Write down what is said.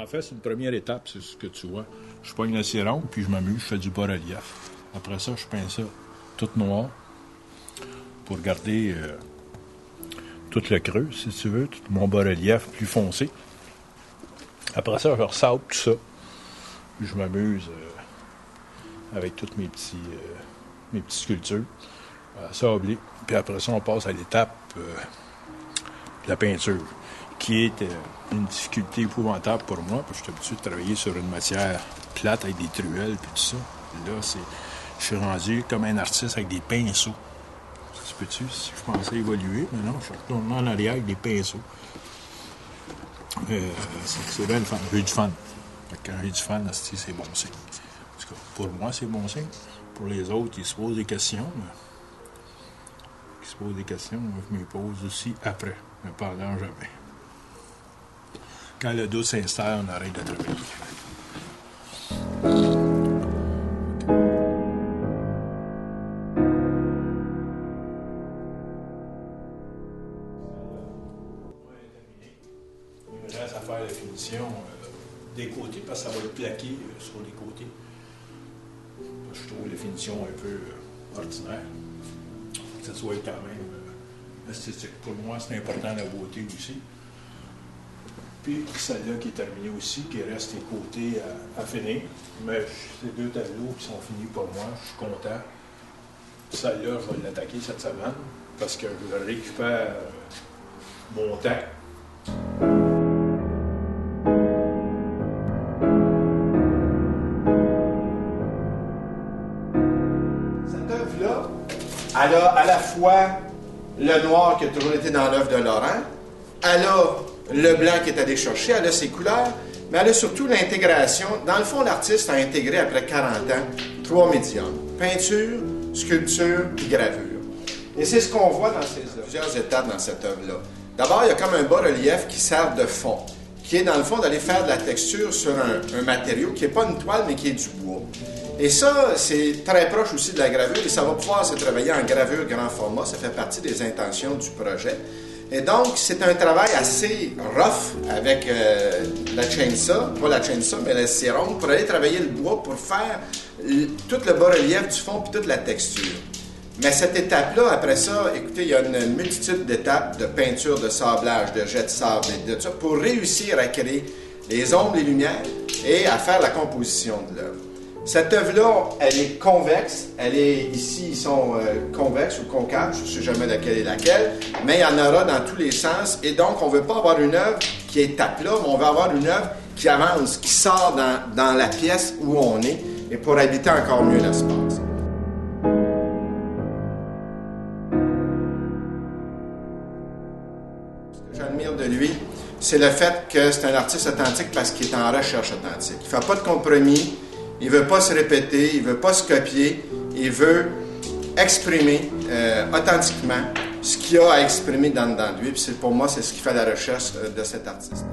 En fait, c'est une première étape, c'est ce que tu vois. Je pogne la cire-ongle, puis je m'amuse, je fais du bas-relief. Après ça, je peins ça tout noir pour garder tout le creux, si tu veux, tout mon bas-relief plus foncé. Après ça, je ressaute tout ça. Puis je m'amuse avec toutes mes petites sculptures. Sablé. Puis après ça, on passe à l'étape de la peinture, qui est une difficulté épouvantable pour moi, parce que je suis habitué de travailler sur une matière plate avec des truelles puis tout ça. Là, je suis rendu comme un artiste avec des pinceaux. Ça se peut-tu? Si je pensais évoluer, mais non, je suis retourné en arrière avec des pinceaux. C'est bien le fun. J'ai du fun. Quand j'ai du fun, c'est bon signe. En tout cas, pour moi, c'est bon signe. Pour les autres, ils se posent des questions. Moi, je me les pose aussi après, mais pendant jamais. Quand le doute s'installe, on arrête de travailler. Il me reste à faire la finition des côtés, parce que ça va être plaqué sur les côtés. Parce que je trouve la finition un peu ordinaire. Que ça soit quand même esthétique. Pour moi, c'est important la beauté aussi. Puis celle-là qui est terminée aussi, qui reste les côtés à finir. Mais ces deux tableaux qui sont finis pour moi, je suis content. Celle-là, je vais l'attaquer cette semaine parce que je récupère mon temps. Elle a à la fois le noir qui a toujours été dans l'œuvre de Laurent, elle a le blanc qui est allé chercher, elle a ses couleurs, mais elle a surtout l'intégration. Dans le fond, l'artiste a intégré après 40 ans 3 médiums: peinture, sculpture puis gravure. Et c'est ce qu'on voit dans ces œuvres. Plusieurs étapes dans cette œuvre-là. D'abord, il y a comme un bas-relief qui sert de fond, qui est dans le fond d'aller faire de la texture sur un matériau qui n'est pas une toile, mais qui est du bois. Et ça, c'est très proche aussi de la gravure, et ça va pouvoir se travailler en gravure grand format. Ça fait partie des intentions du projet. Et donc, c'est un travail assez rough avec la chainsaw, pas la chainsaw, mais la cire-ongle, pour aller travailler le bois, pour faire tout le bas-relief du fond, puis toute la texture. Mais cette étape-là, après ça, écoutez, il y a une multitude d'étapes de peinture, de sablage, de jet de sable, et de tout ça, pour réussir à créer les ombres, les lumières, et à faire la composition de l'œuvre. Cette œuvre-là, elle est convexe. Elle est ici, ils sont convexes ou concaves, je ne sais jamais laquelle est laquelle, mais il y en aura dans tous les sens. Et donc, on ne veut pas avoir une œuvre qui est à plat, mais on veut avoir une œuvre qui avance, qui sort dans la pièce où on est, et pour habiter encore mieux l'espace. Ce que j'admire de lui, c'est le fait que c'est un artiste authentique parce qu'il est en recherche authentique. Il ne fait pas de compromis. Il ne veut pas se répéter, il ne veut pas se copier, il veut exprimer authentiquement ce qu'il a à exprimer dans lui. Puis pour moi, c'est ce qui fait la recherche de cet artiste.